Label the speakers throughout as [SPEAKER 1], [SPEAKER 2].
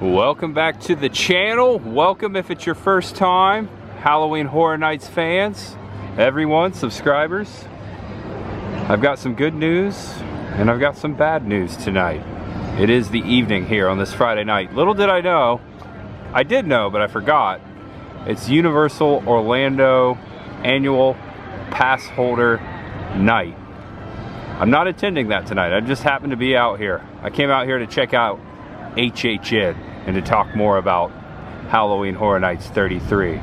[SPEAKER 1] Welcome back to the channel. Welcome if it's your first time. Halloween Horror Nights fans, everyone, subscribers. I've got some good news and I've got some bad news tonight. It is the evening here on this Friday night. Little did I know, I did know, but I forgot. It's Universal Orlando annual pass holder night. I'm not attending that tonight. I just happened to be out here. I came out here to check out HHN and to talk more about Halloween Horror Nights 33.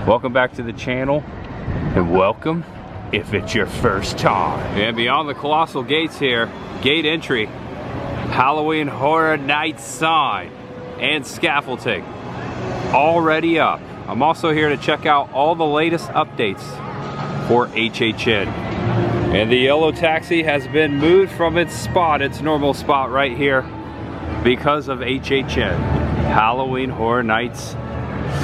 [SPEAKER 1] Welcome back to the channel, and welcome if it's your first time. And beyond the colossal gates here, gate entry, Halloween Horror Nights sign and scaffolding already up. I'm also here to check out all the latest updates for HHN. And the yellow taxi has been moved from its normal spot right here, because of HHN, Halloween Horror Nights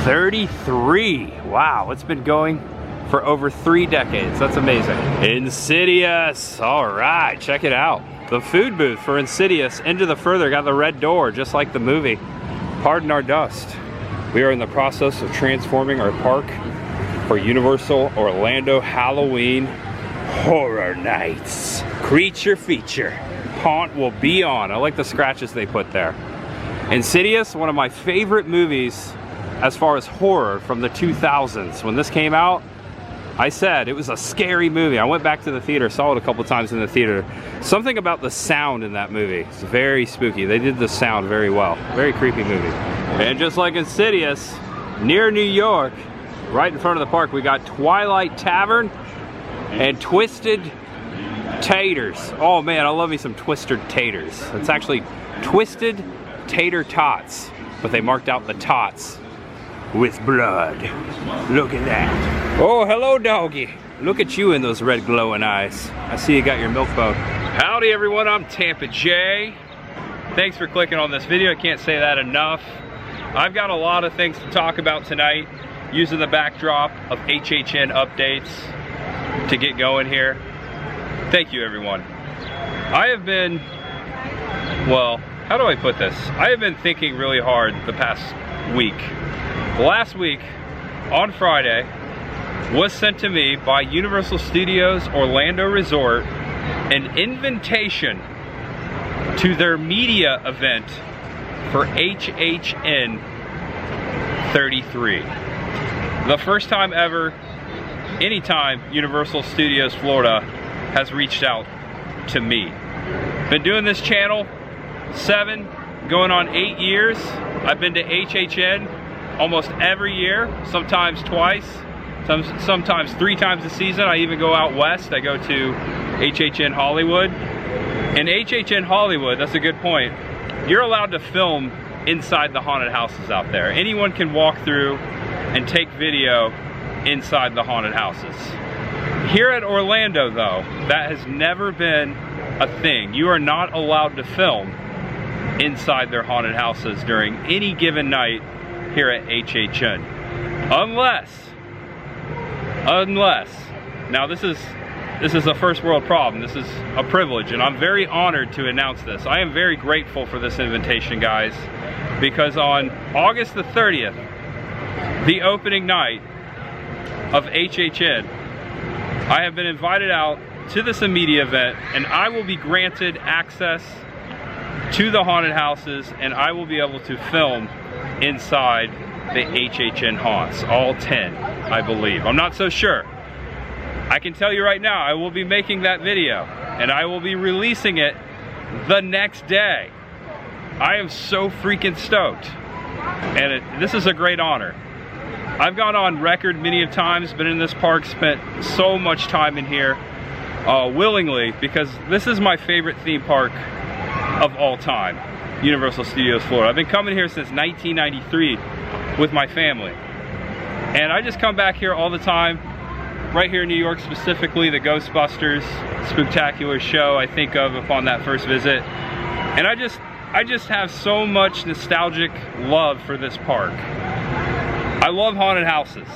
[SPEAKER 1] 33. Wow, it's been going for over 3 decades. That's amazing. Insidious, all right, check it out. The food booth for Insidious, Into the Further, got the red door, just like the movie. Pardon our dust. We are in the process of transforming our park for Universal Orlando Halloween Horror Nights. Creature feature. Haunt will be on. I like the scratches they put there. Insidious, one of my favorite movies as far as horror from the 2000s. When this came out, I said it was a scary movie. I went back to the theater, saw it a couple times in the theater. Something about the sound in that movie. It's very spooky. They did the sound very well. Very creepy movie. And just like Insidious, near New York, right in front of the park, we got Twilight Tavern and Twisted Taters. Oh man, I love me some Twisted Taters. It's actually Twisted Tater Tots, but they marked out the tots with blood. Look at that. Oh, hello doggy. Look at you in those red glowing eyes. I see you got your milk bone. Howdy everyone, I'm Tampa J. Thanks for clicking on this video. I can't say that enough. I've got a lot of things to talk about tonight, using the backdrop of HHN updates to get going here. Thank you everyone. I have been, well, how do I put this? I have been thinking really hard the past week. Last week, on Friday, was sent to me by Universal Studios Orlando Resort an invitation to their media event for HHN 33. The first time ever, anytime Universal Studios Florida has reached out to me. Been doing this channel 7, going on 8 years. I've been to HHN almost every year, sometimes twice, sometimes 3 times a season. I even go out west. I go to HHN Hollywood. And HHN Hollywood, that's a good point, you're allowed to film inside the haunted houses out there. Anyone can walk through and take video inside the haunted houses. Here at Orlando though, that has never been a thing. You are not allowed to film inside their haunted houses during any given night here at HHN. Unless, now this is a first world problem. This is a privilege, and I'm very honored to announce this. I am very grateful for this invitation, guys, because on August the 30th, the opening night of HHN, I have been invited out to this media event, and I will be granted access to the haunted houses, and I will be able to film inside the HHN haunts, all 10, I believe. I'm not so sure. I can tell you right now, I will be making that video, and I will be releasing it the next day. I am so freaking stoked, and this is a great honor. I've gone on record many times, been in this park, spent so much time in here willingly, because this is my favorite theme park of all time, Universal Studios Florida. I've been coming here since 1993 with my family, and I just come back here all the time. Right here in New York, specifically the Ghostbusters Spooktacular show I think of upon that first visit, and I just have so much nostalgic love for this park. I love haunted houses.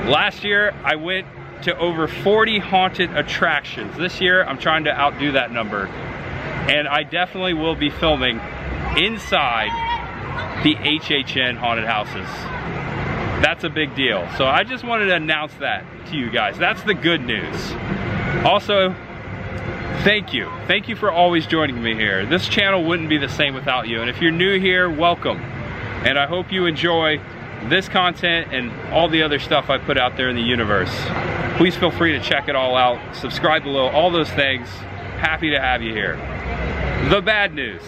[SPEAKER 1] Last year I went to over 40 haunted attractions. This year I'm trying to outdo that number, and I definitely will be filming inside the HHN haunted houses. That's a big deal. So I just wanted to announce that to you guys. That's the good news. Also, thank you. Thank you for always joining me here. This channel wouldn't be the same without you. And if you're new here, welcome. And I hope you enjoy this content and all the other stuff I put out there in the universe. Please feel free to check it all out. Subscribe below, all those things. Happy to have you here. The bad news.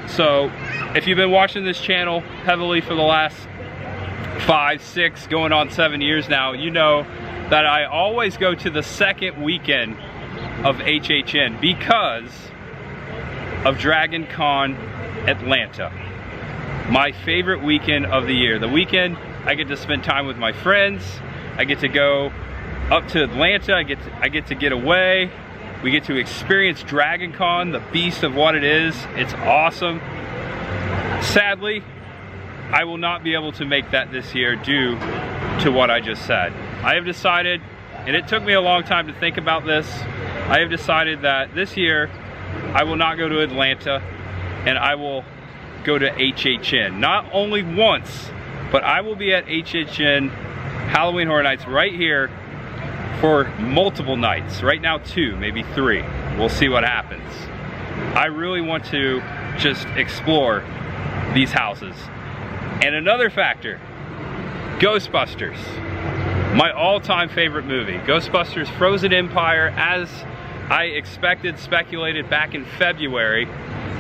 [SPEAKER 1] So, if you've been watching this channel heavily for the last 5, 6, going on 7 years now, you know that I always go to the second weekend of HHN because of Dragon Con Atlanta. My favorite weekend of the year. The weekend I get to spend time with my friends. I get to go up to Atlanta. I get to get away. We get to experience Dragon Con, the beast of what it is. It's awesome. Sadly, I will not be able to make that this year due to what I just said. I have decided, and it took me a long time to think about this, I have decided that this year I will not go to Atlanta and I will go to HHN. Not only once, but I will be at HHN Halloween Horror Nights right here for multiple nights. Right now 2, maybe 3. We'll see what happens. I really want to just explore these houses. And another factor, Ghostbusters. My all-time favorite movie. Ghostbusters Frozen Empire, as I expected, speculated back in February.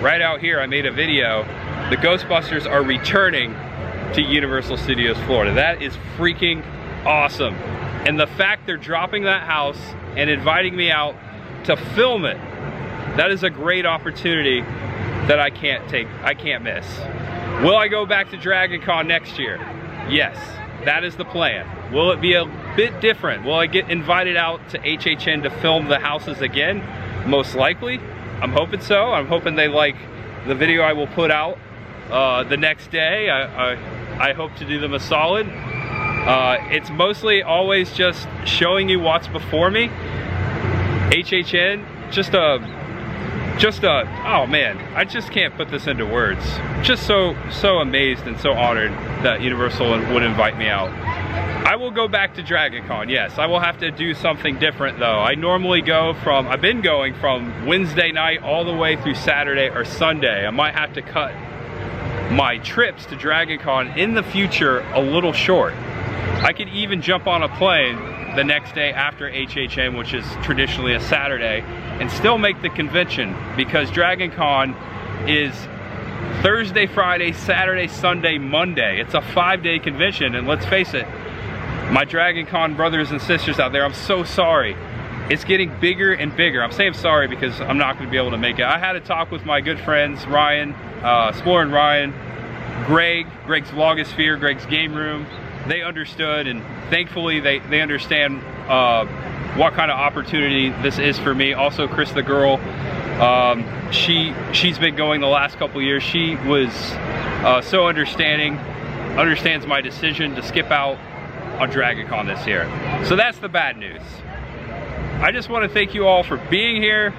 [SPEAKER 1] Right out here I made a video. The Ghostbusters are returning to Universal Studios Florida. That is freaking awesome. And the fact they're dropping that house and inviting me out to film it, that is a great opportunity that I can't miss. Will I go back to Dragon Con next year? Yes, that is the plan. Will it be a bit different? Will I get invited out to HHN to film the houses again? Most likely. I'm hoping so. I'm hoping they like the video I will put out the next day. I hope to do them a solid. It's mostly always just showing you what's before me. HHN, oh man, I just can't put this into words. Just so amazed and so honored that Universal would invite me out. I will go back to Dragon Con, yes. I will have to do something different though. I normally I've been going from Wednesday night all the way through Saturday or Sunday. I might have to cut my trips to Dragon Con in the future a little short. I could even jump on a plane the next day after HHN, which is traditionally a Saturday, and still make the convention, because Dragon Con is Thursday, Friday, Saturday, Sunday, Monday. It's a 5-day convention, and let's face it, my Dragon Con brothers and sisters out there, I'm so sorry. It's getting bigger and bigger. I'm saying sorry because I'm not going to be able to make it. I had a talk with my good friends, Ryan, Exploring Ryan, Greg's Vlogosphere, Greg's Game Room. They understood, and thankfully they understand what kind of opportunity this is for me. Also, Chris the girl, she's been going the last couple years. She was so understanding, understands my decision to skip out on Dragon Con this year. So that's the bad news. I just want to thank you all for being here.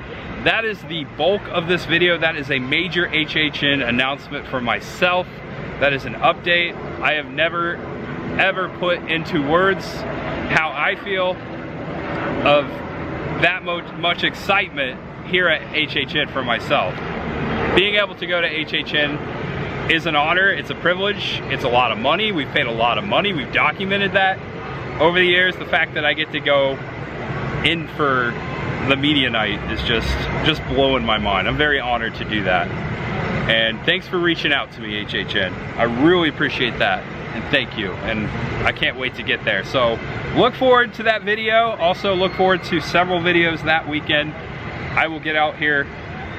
[SPEAKER 1] That is the bulk of this video. That is a major HHN announcement for myself. That is an update. I have never ever put into words how I feel of that much excitement here at HHN for myself. Being able to go to HHN is an honor, it's a privilege, it's a lot of money. We've paid a lot of money, we've documented that over the years. The fact that I get to go in for the media night is just blowing my mind. I'm very honored to do that. And thanks for reaching out to me, HHN. I really appreciate that. And thank you, and I can't wait to get there. So look forward to that video. Also look forward to several videos that weekend. I will get out here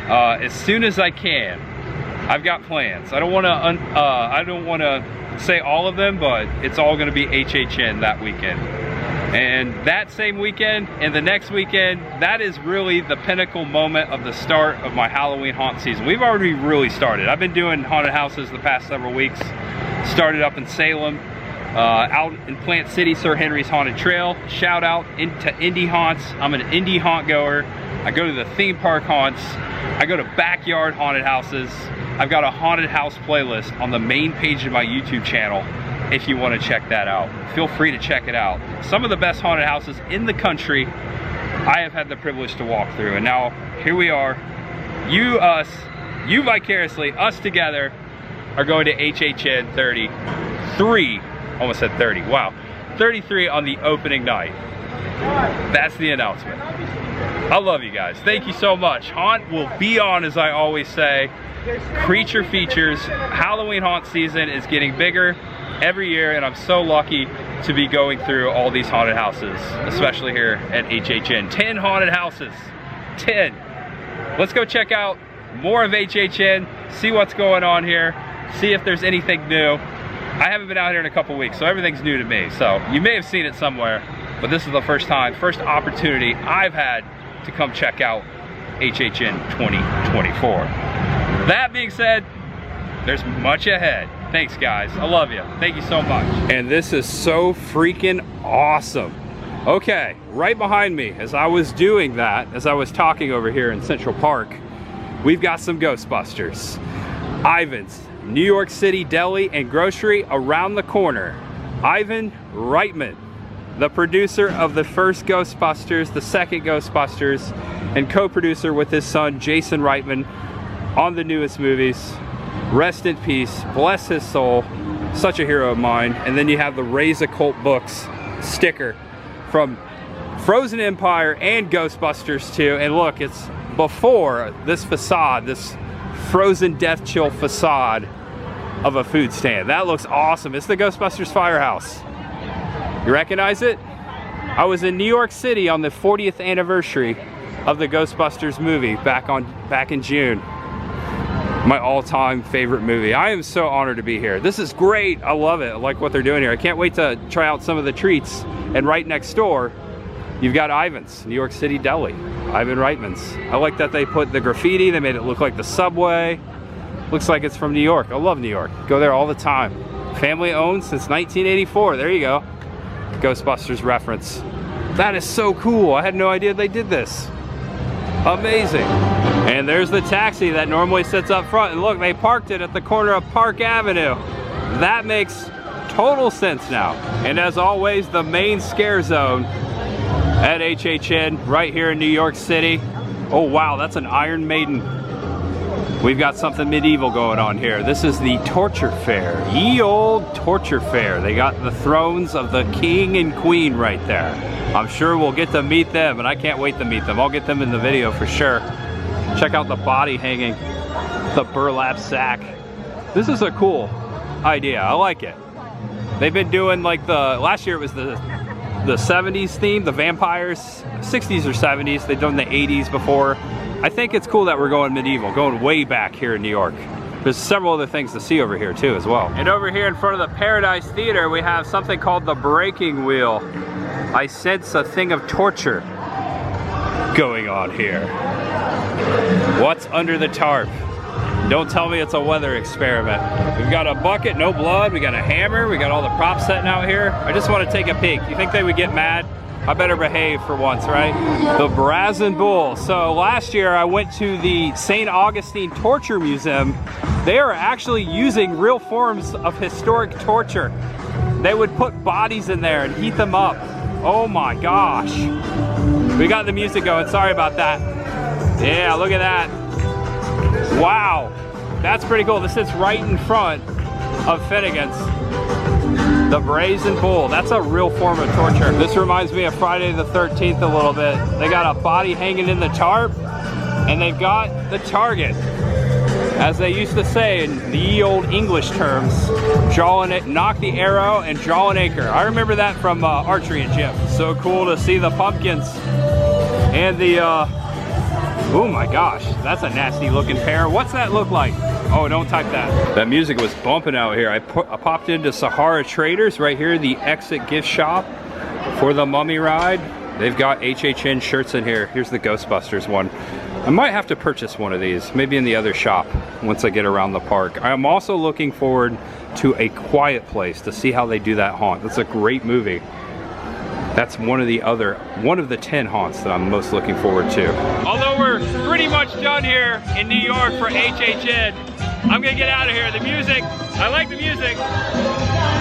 [SPEAKER 1] as soon as I can. I've got plans. I don't want to say all of them, but it's all going to be HHN that weekend. And that same weekend and the next weekend, that is really the pinnacle moment of the start of my Halloween haunt season. We've already really started. I've been doing haunted houses the past several weeks. Started up in Salem, out in Plant City, Sir Henry's Haunted Trail. Shout out to indie haunts. I'm an indie haunt goer. I go to the theme park haunts. I go to backyard haunted houses. I've got a haunted house playlist on the main page of my YouTube channel if you want to check that out. Feel free to check it out. Some of the best haunted houses in the country I have had the privilege to walk through, and now here we are. You, us, you vicariously, us together are going to HHN 33, almost said 30, wow, 33 on the opening night. That's the announcement. I love you guys. Thank you so much. Haunt will be on, as I always say. Creature features. Halloween haunt season is getting bigger every year, and I'm so lucky to be going through all these haunted houses, especially here at HHN. 10 haunted houses. 10. Let's go check out more of HHN, see what's going on here, see if there's anything new. I haven't been out here in a couple weeks, so everything's new to me. So you may have seen it somewhere, but this is the first opportunity I've had to come check out HHN 2024. That being said, there's much ahead. Thanks guys, I love you. Thank you so much. And this is so freaking awesome. Okay, right behind me, as I was doing that, as I was talking over here in Central Park, we've got some Ghostbusters. Ivan's New York City Deli and Grocery around the corner. Ivan Reitman, the producer of the first Ghostbusters, the second Ghostbusters, and co-producer with his son Jason Reitman on the newest movies. Rest in peace, bless his soul, such a hero of mine. And then you have the Raise Occult Books sticker from Frozen Empire and Ghostbusters 2. And look, it's before this facade, this Frozen Death Chill facade of a food stand. That looks awesome. It's the Ghostbusters Firehouse. You recognize it? I was in New York City on the 40th anniversary of the Ghostbusters movie back in June. My all-time favorite movie. I am so honored to be here. This is great. I love it. I like what they're doing here. I can't wait to try out some of the treats. And right next door, you've got Ivan's New York City Deli. Ivan Reitman's. I like that they put the graffiti. They made it look like the subway. Looks like it's from New York. I love New York. Go there all the time. Family owned since 1984. There you go. Ghostbusters reference. That is so cool. I had no idea they did this. Amazing. And there's the taxi that normally sits up front. And look, they parked it at the corner of Park Avenue. That makes total sense now. And as always, the main scare zone at HHN right here in New York City. Oh wow, that's an Iron Maiden. We've got something medieval going on here. This is the Torture Fair. Ye old Torture Fair. They got the thrones of the king and queen right there. I'm sure we'll get to meet them, and I can't wait to meet them. I'll get them in the video for sure. Check out the body hanging, the burlap sack. This is a cool idea. I like it. They've been doing like last year it was the 70s theme, the vampires, 60s or 70s. They've done the 80s before. I think it's cool that we're going medieval, going way back here in New York. There's several other things to see over here too as well. And over here in front of the Paradise Theater, we have something called the Breaking Wheel. I sense a thing of torture going on here. What's under the tarp? Don't tell me it's a weather experiment. We've got a bucket, no blood. We got a hammer. We got all the props setting out here. I just want to take a peek. You think they would get mad? I better behave for once, right? The Brazen Bull. So last year I went to the St. Augustine Torture Museum. They are actually using real forms of historic torture. They would put bodies in there and heat them up. Oh my gosh. We got the music going, sorry about that. Yeah, look at that. Wow, that's pretty cool. This sits right in front of Finnegan's. The Brazen Bull, that's a real form of torture. This reminds me of Friday the 13th a little bit. They got a body hanging in the tarp, and they've got the target. As they used to say in the old English terms, knock the arrow and draw an anchor. I remember that from archery and gym. So cool to see the pumpkins and the, oh my gosh, that's a nasty looking pair. What's that look like? Oh, don't type that. That music was bumping out here. I popped into Sahara Traders right here, the exit gift shop for the Mummy ride. They've got HHN shirts in here. Here's the Ghostbusters one. I might have to purchase one of these, maybe in the other shop once I get around the park. I'm also looking forward to A Quiet Place to see how they do that haunt. That's a great movie. That's one of the 10 haunts that I'm most looking forward to. Although we're pretty much done here in New York for HHN, I'm gonna get out of here. The music, I like the music.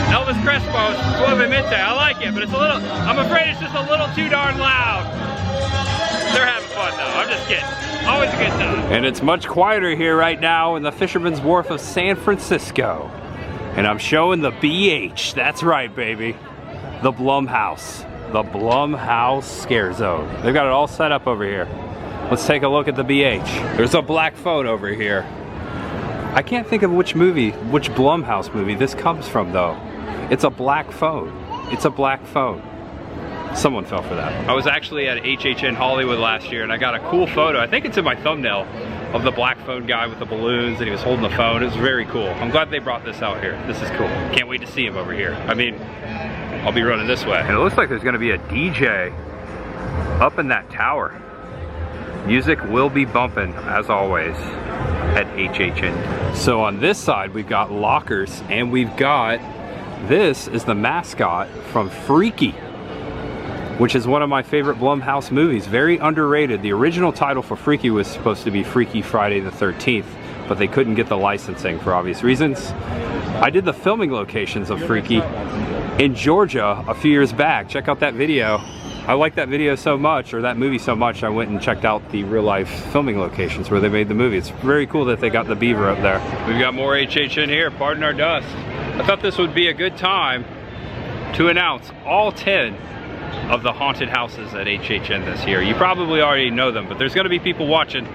[SPEAKER 1] Elvis Crespo, Suavemente, I like it, but it's a little, I'm afraid it's just a little too darn loud. They're having fun though, I'm just kidding. Always a good time. And it's much quieter here right now in the Fisherman's Wharf of San Francisco. And I'm showing the BH, that's right baby. The Blumhouse. The Blumhouse Scare Zone. They've got it all set up over here. Let's take a look at the BH. There's a black phone over here. I can't think of which Blumhouse movie this comes from though. It's a black phone. It's a black phone. Someone fell for that. I was actually at HHN Hollywood last year and I got a cool photo, I think it's in my thumbnail, of the black phone guy with the balloons and he was holding the phone. It was very cool. I'm glad they brought this out here. This is cool. Can't wait to see him over here. I mean, I'll be running this way. And it looks like there's gonna be a DJ up in that tower. Music will be bumping, as always, at HHN. So on this side, we've got lockers, and we've got, this is the mascot from Freaky, which is one of my favorite Blumhouse movies. Very underrated. The original title for Freaky was supposed to be Freaky Friday the 13th, but they couldn't get the licensing for obvious reasons. I did the filming locations of Freaky in Georgia a few years back. Check out that video. I like that video so much, or that movie so much, I went and checked out the real life filming locations where they made the movie. It's very cool that they got the beaver up there. We've got more HHN here, pardon our dust. I thought this would be a good time to announce all 10 of the haunted houses at HHN this year. You probably already know them, but there's gonna be people watching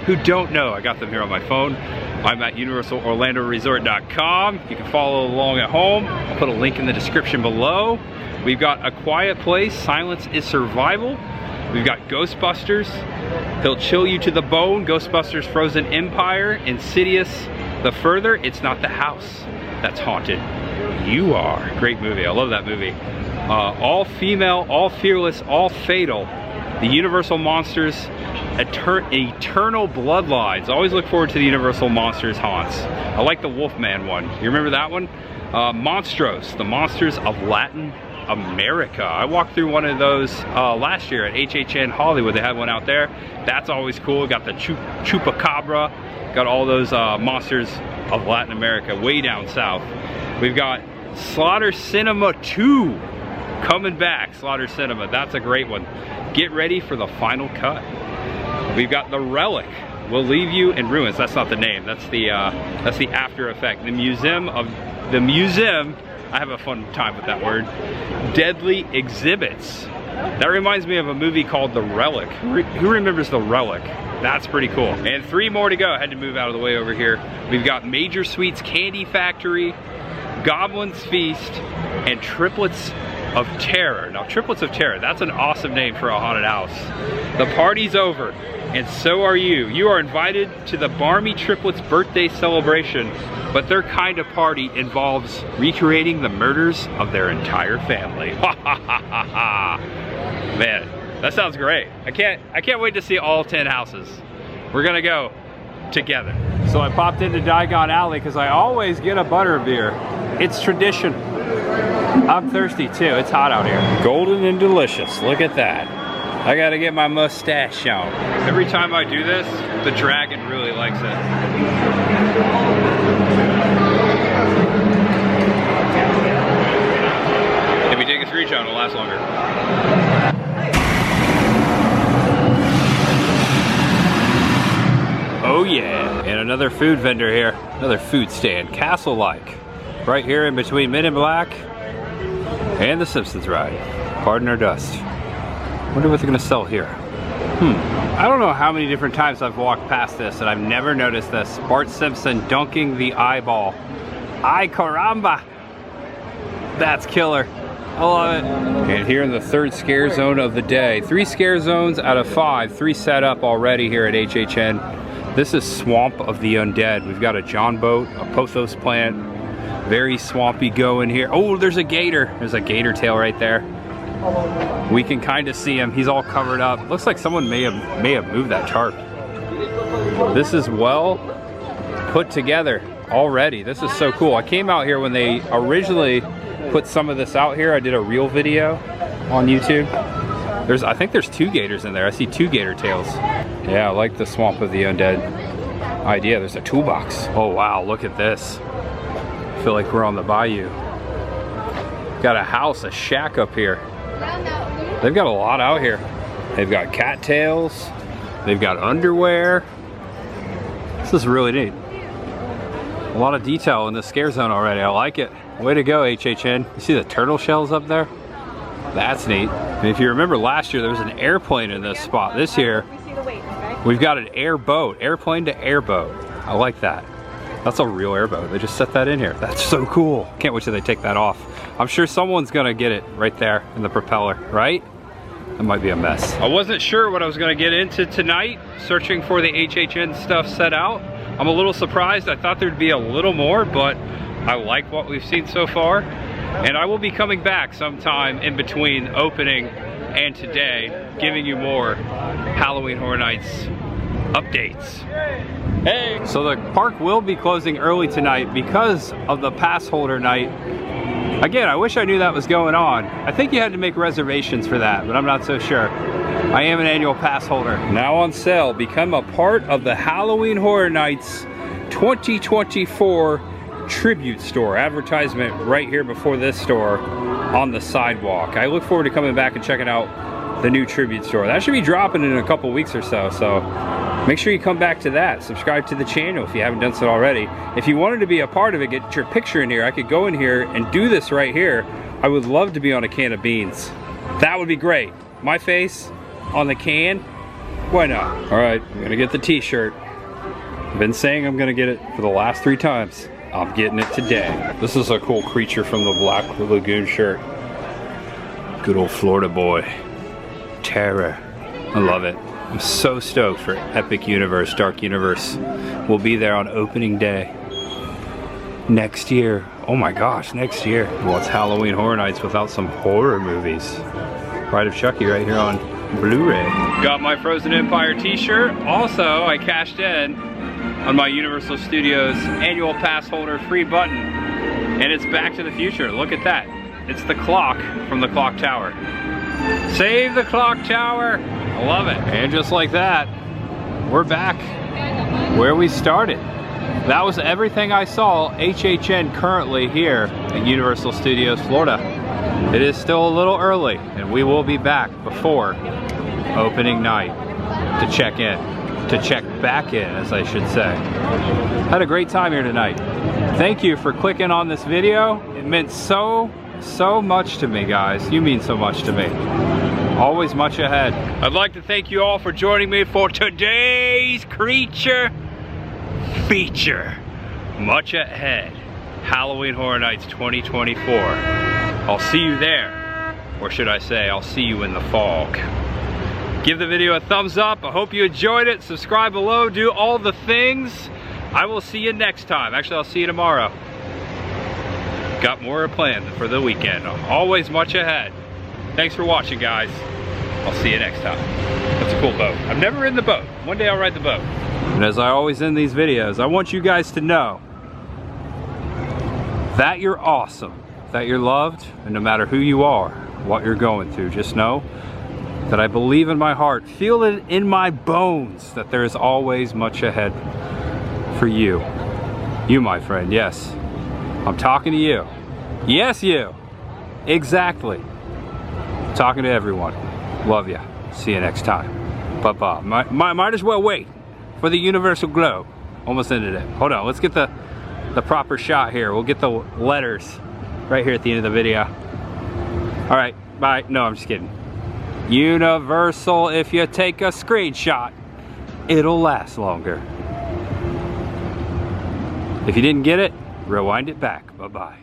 [SPEAKER 1] who don't know. I got them here on my phone. I'm at UniversalOrlandoResort.com. You can follow along at home. I'll put a link in the description below. We've got A Quiet Place, Silence is Survival. We've got Ghostbusters, He'll Chill You to the Bone, Ghostbusters Frozen Empire, Insidious, The Further, It's Not the House That's Haunted, You Are. Great movie, I love that movie. All Female, All Fearless, All Fatal, The Universal Monsters, Eternal Bloodlines. Always look forward to the Universal Monsters haunts. I like the Wolfman one. You remember that one? Monstros, The Monsters of Latin America. I walked through one of those last year at HHN Hollywood. They had one out there. That's always cool. Got the Chupacabra. Got all those monsters of Latin America way down south. We've got Slaughter Cinema 2 coming back. Slaughter Cinema, that's a great one. Get ready for the final cut. We've got The Relic, Will Leave You in Ruins. That's not the name, that's the after effect. The museum, I have a fun time with that word. Deadly Exhibits. That reminds me of a movie called The Relic. Who remembers The Relic? That's pretty cool. And 3 more to go. I had to move out of the way over here. We've got Major Sweets Candy Factory, Goblin's Feast, and Triplets of Terror. Now, Triplets of Terror, that's an awesome name for a haunted house. The party's over, and so are you. You are invited to the Barmy Triplets birthday celebration, but their kind of party involves recreating the murders of their entire family. Ha ha ha ha ha. Man, that sounds great. I can't wait to see all 10 houses. We're gonna go together. So I popped into Diagon Alley because I always get a butterbeer. It's tradition. I'm thirsty too, it's hot out here. Golden and delicious, look at that. I gotta get my mustache on. Every time I do this, the dragon really likes it. If you take a screenshot, it'll last longer. Oh yeah, and another food vendor here. Another food stand, castle-like. Right here in between Men in Black and the Simpsons ride. Pardon our dust. Wonder what they're gonna sell here. I don't know how many different times I've walked past this and I've never noticed this. Bart Simpson dunking the eyeball. Ay caramba! That's killer. I love it. And here in the 3rd scare zone of the day. 3 scare zones out of 5. 3 set up already here at HHN. This is Swamp of the Undead. We've got a John boat, a pothos plant. Very swampy going here. Oh, there's a gator. There's a gator tail right there. We can kind of see him. He's all covered up. Looks like someone may have moved that tarp. This is well put together already. This is so cool. I came out here when they originally put some of this out here. I did a reel video on YouTube. I think there's 2 gators in there. I see 2 gator tails. Yeah, I like the Swamp of the Undead. idea. There's a toolbox. Oh wow, look at this. I feel like we're on the bayou. Got a house, a shack up here. They've got a lot out here. They've got cattails. They've got underwear. This is really neat. A lot of detail in the scare zone already. I like it. Way to go, HHN. You see the turtle shells up there? That's neat. And if you remember last year, there was an airplane in this spot. This year, we've got an airboat, airplane to airboat. I like that. That's a real airboat. They just set that in here. That's so cool. Can't wait till they take that off. I'm sure someone's gonna get it right there in the propeller, right? That might be a mess. I wasn't sure what I was gonna get into tonight, searching for the HHN stuff set out. I'm a little surprised. I thought there'd be a little more, but I like what we've seen so far. And I will be coming back sometime in between opening and today, giving you more Halloween Horror Nights updates. Hey! So the park will be closing early tonight because of the pass holder night. Again, I wish I knew that was going on. I think you had to make reservations for that, but I'm not so sure. I am an annual pass holder. Now on sale, become a part of the Halloween Horror Nights 2024 tribute store. Advertisement right here before this store on the sidewalk. I look forward to coming back and checking out the new tribute store. That should be dropping in a couple weeks or so, so make sure you come back to that. Subscribe to the channel if you haven't done so already. If you wanted to be a part of it, get your picture in here. I could go in here and do this right here. I would love to be on a can of beans. That would be great. My face on the can, why not? All right, I'm gonna get the t-shirt. I've been saying I'm gonna get it for the last 3 times. I'm getting it today. This is a cool creature from the Black Lagoon shirt. Good old Florida boy. Terror. I love it. I'm so stoked for Epic Universe, Dark Universe. We'll be there on opening day. Next year. Oh my gosh, next year. Well, it's Halloween Horror Nights without some horror movies. Pride of Chucky right here on Blu-ray. Got my Frozen Empire t-shirt. Also, I cashed in on my Universal Studios annual pass holder free button. And it's Back to the Future. Look at that. It's the clock from the clock tower. Save the clock tower. I love it. And just like that, we're back where we started. That was everything I saw HHN currently here at Universal Studios Florida. It is still a little early, and we will be back before opening night to check in. To check back in, as I should say. Had a great time here tonight. Thank you for clicking on this video. It meant so much to me, guys. You mean so much to me. Always much ahead. I'd like to thank you all for joining me for today's creature feature. Much ahead. Halloween Horror Nights 2024. I'll see you there. Or should I say, I'll see you in the fog. Give the video a thumbs up. I hope you enjoyed it. Subscribe below. Do all the things. I will see you next time. Actually, I'll see you tomorrow. Got more planned for the weekend. Always much ahead. Thanks for watching, guys. I'll see you next time. That's a cool boat. I've never ridden the boat. One day I'll ride the boat. And as I always end these videos, I want you guys to know that you're awesome, that you're loved, and no matter who you are, what you're going through, just know that I believe in my heart, feel it in my bones, that there is always much ahead for you. You, my friend, yes. I'm talking to you. Yes, you. Exactly. I'm talking to everyone. Love ya. See you next time. Bye-bye. Might as well wait for the universal glow. Almost ended it. Hold on, let's get the proper shot here. We'll get the letters right here at the end of the video. All right, bye. No, I'm just kidding. Universal, if you take a screenshot, it'll last longer. If you didn't get it, rewind it back. Bye-bye.